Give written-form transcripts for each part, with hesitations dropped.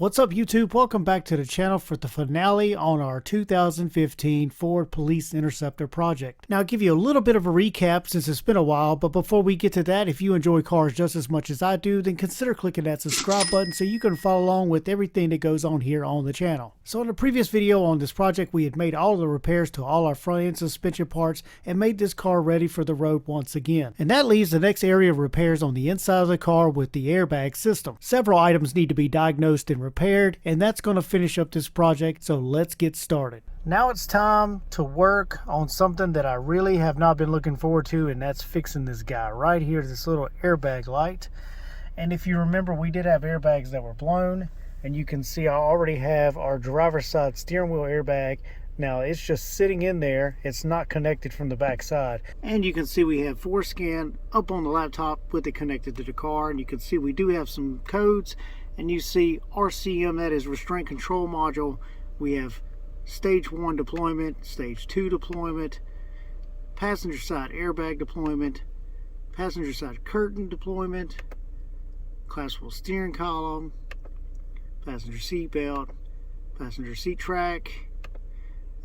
What's up YouTube? Welcome back to the channel for the finale on our 2015 Ford Police Interceptor project. Now I'll give you a little bit of a recap since it's been a while, but before we get to that, if you enjoy cars just as much as I do, then consider clicking that subscribe button so you can follow along with everything that goes on here on the channel. So in the previous video on this project, we had made all the repairs to all our front end suspension parts and made this car ready for the road once again. And that leaves the next area of repairs on the inside of the car with the airbag system. Several items need to be diagnosed and repaired, and that's going to finish up this project, so let's get started. Now it's time to work on something that I really have not been looking forward to, and that's fixing this guy right here, this little airbag light. And if you remember, we did have airbags that were blown, and you can see I already have our driver's side steering wheel airbag. Now it's just sitting in there, it's not connected from the back side. And you can see we have ForeScan up on the laptop with it connected to the car, and you can see we do have some codes. And you see RCM, that is restraint control module. We have stage 1 deployment, stage 2 deployment, passenger side airbag deployment, passenger side curtain deployment, collapsible steering column, passenger seat belt, passenger seat track,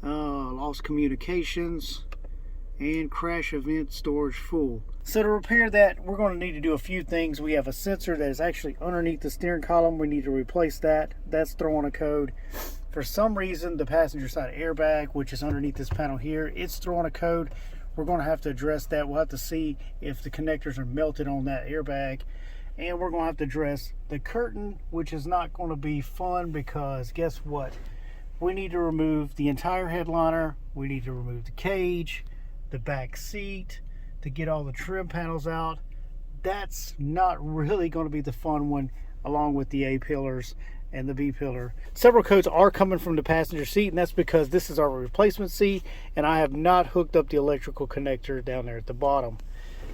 lost communications, and crash event storage full. So to repair that, we're going to need to do a few things. We have a sensor that is actually underneath the steering column. We need to replace that. That's throwing a code. For some reason, the passenger side airbag, which is underneath this panel here, it's throwing a code. We're going to have to address that. We'll have to see if the connectors are melted on that airbag. And we're going to have to address the curtain, which is not going to be fun because guess what? We need to remove the entire headliner. We need to remove the cage, the back seat, to get all the trim panels out. That's not really going to be the fun one, along with the A pillars and the B pillar. Several codes are coming from the passenger seat, and that's because this is our replacement seat, and I have not hooked up the electrical connector down there at the bottom.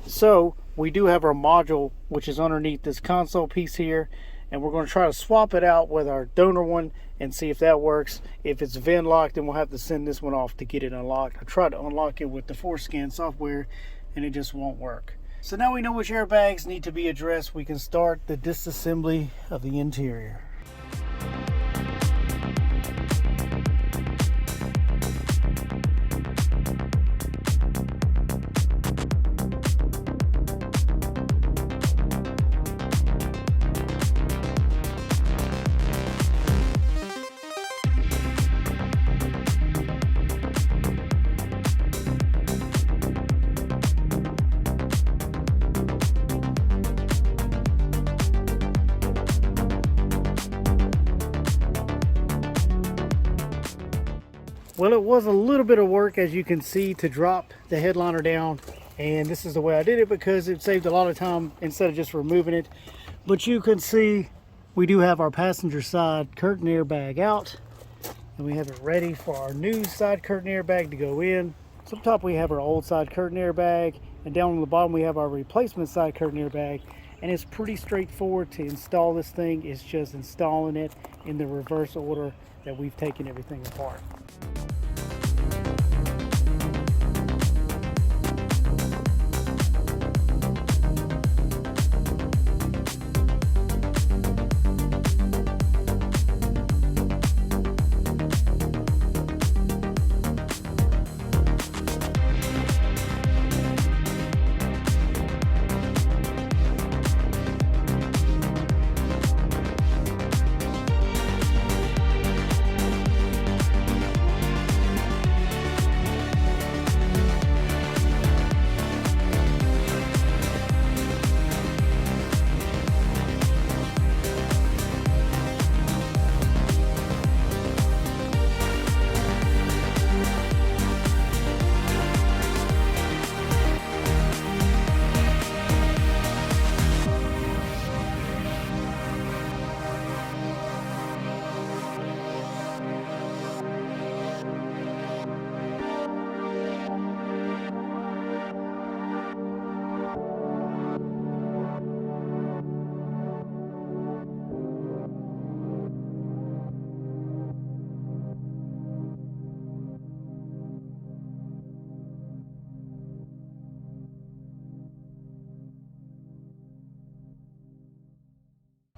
So we do have our module, which is underneath this console piece here, and we're going to try to swap it out with our donor one and see if that works. If it's VIN locked, then we'll have to send this one off to get it unlocked. I tried to unlock it with the ForeScan software and it just won't work. So now we know which airbags need to be addressed. We can start the disassembly of the interior. Well, it was a little bit of work, as you can see, to drop the headliner down, and this is the way I did it because it saved a lot of time instead of just removing it. But you can see we do have our passenger side curtain airbag out, and we have it ready for our new side curtain airbag to go in. So up top we have our old side curtain airbag, and down on the bottom we have our replacement side curtain airbag. And it's pretty straightforward to install this thing. It's just installing it in the reverse order that we've taken everything apart.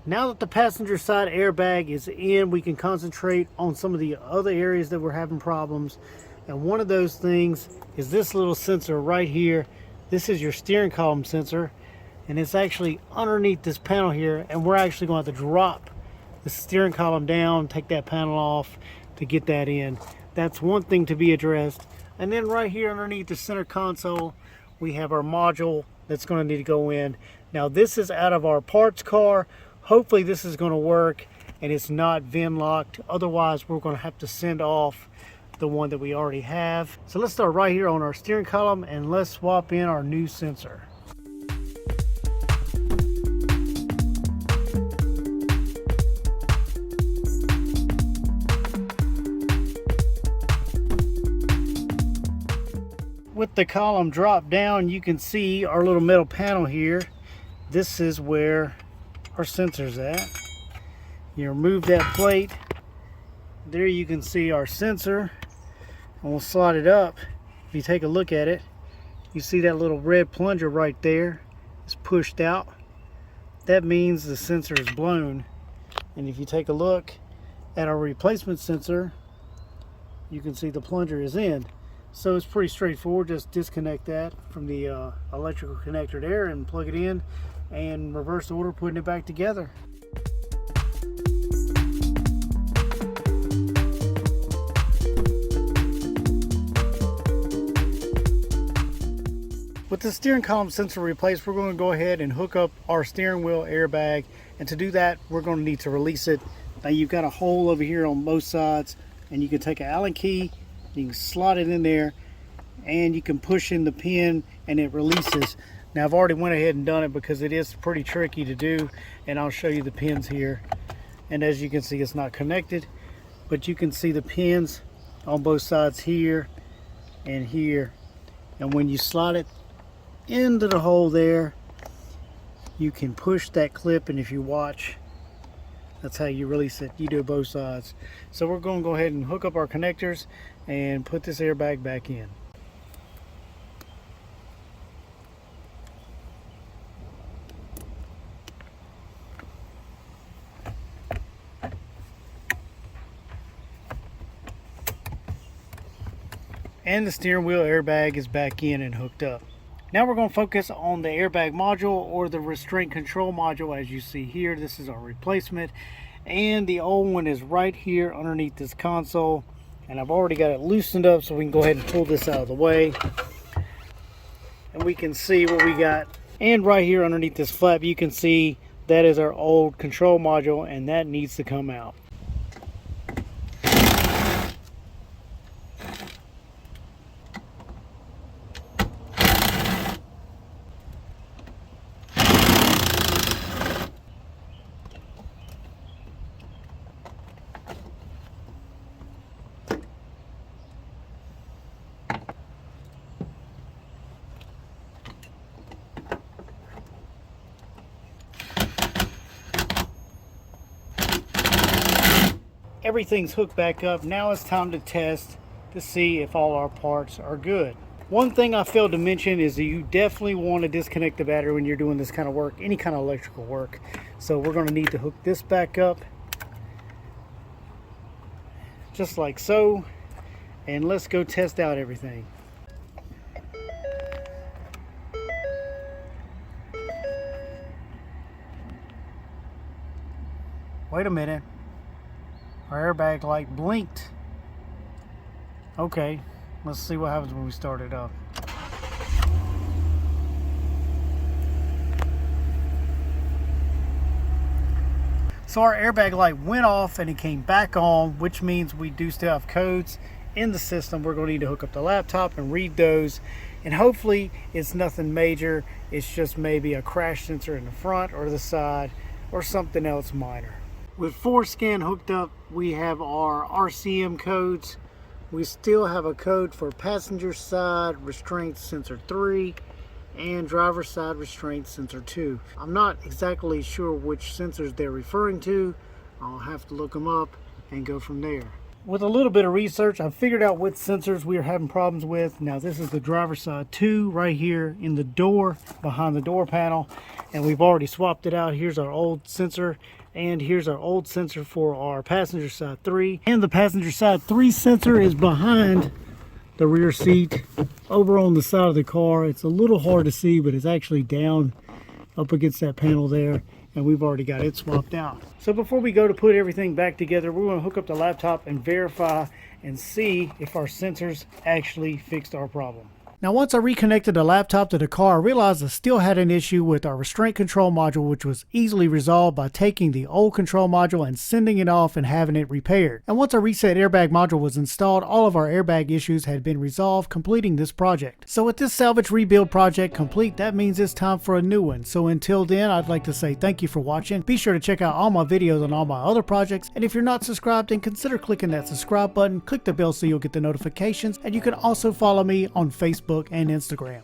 Now that the passenger side airbag is in, we can concentrate on some of the other areas that we're having problems. And one of those things is this little sensor right here. This is your steering column sensor, and it's actually underneath this panel here, and we're actually going to have to drop the steering column down, take that panel off to get that in. That's one thing to be addressed. And then right here underneath the center console, we have our module that's going to need to go in. Now this is out of our parts car. Hopefully this is going to work and it's not VIN locked. Otherwise we're going to have to send off the one that we already have. So let's start right here on our steering column and let's swap in our new sensor. With the column dropped down, you can see our little metal panel here. This is where our sensor's at. You remove that plate. There you can see our sensor, and we'll slide it up. If you take a look at it, you see that little red plunger right there is pushed out. That means the sensor is blown. And if you take a look at our replacement sensor, you can see the plunger is in. So it's pretty straightforward. Just disconnect that from the electrical connector there and plug it in, and reverse order putting it back together. With the steering column sensor replaced, we're going to go ahead and hook up our steering wheel airbag, and to do that we're going to need to release it. Now you've got a hole over here on both sides, and you can take an Allen key, you can slide it in there, and you can push in the pin and it releases. Now I've already went ahead and done it because it is pretty tricky to do, and I'll show you the pins here. And as you can see, it's not connected, but you can see the pins on both sides here and here. And when you slide it into the hole there, you can push that clip, and if you watch, that's how you release it. You do both sides. So we're going to go ahead and hook up our connectors and put this airbag back in. And the steering wheel airbag is back in and hooked up. Now we're going to focus on the airbag module, or the restraint control module. As you see here, this is our replacement, and the old one is right here underneath this console, and I've already got it loosened up so we can go ahead and pull this out of the way, and we can see what we got. And right here underneath this flap, you can see that is our old control module, and that needs to come out. Everything's hooked back up. Now it's time to test to see if all our parts are good. One thing I failed to mention is that you definitely want to disconnect the battery when you're doing this kind of work, any kind of electrical work. So we're going to need to hook this back up just like so, and let's go test out everything. Wait a minute. Our airbag light blinked. Okay, let's see what happens when we start it up. So our airbag light went off and it came back on, which means we do still have codes in the system. We're going to need to hook up the laptop and read those, and hopefully it's nothing major. It's just maybe a crash sensor in the front or the side, or something else minor. With ForScan hooked up, we have our RCM codes. We still have a code for passenger side restraint sensor 3 and driver side restraint sensor 2. I'm not exactly sure which sensors they're referring to. I'll have to look them up and go from there. with a little bit of research, I figured out what sensors we are having problems with. Now this is the driver's side 2 right here in the door, behind the door panel, and we've already swapped it out. Here's our old sensor, and here's our old sensor for our passenger side 3. And the passenger side 3 sensor is behind the rear seat over on the side of the car. It's a little hard to see, but it's actually down up against that panel there, and we've already got it swapped out. So before we go to put everything back together, we're going to hook up the laptop and verify and see if our sensors actually fixed our problem. Now once I reconnected the laptop to the car, I realized I still had an issue with our restraint control module, which was easily resolved by taking the old control module and sending it off and having it repaired. And once our reset airbag module was installed, all of our airbag issues had been resolved, completing this project. So with this salvage rebuild project complete, that means it's time for a new one. So until then, I'd like to say thank you for watching. Be sure to check out all my videos on all my other projects, and if you're not subscribed, then consider clicking that subscribe button, click the bell so you'll get the notifications, and you can also follow me on Facebook and Instagram.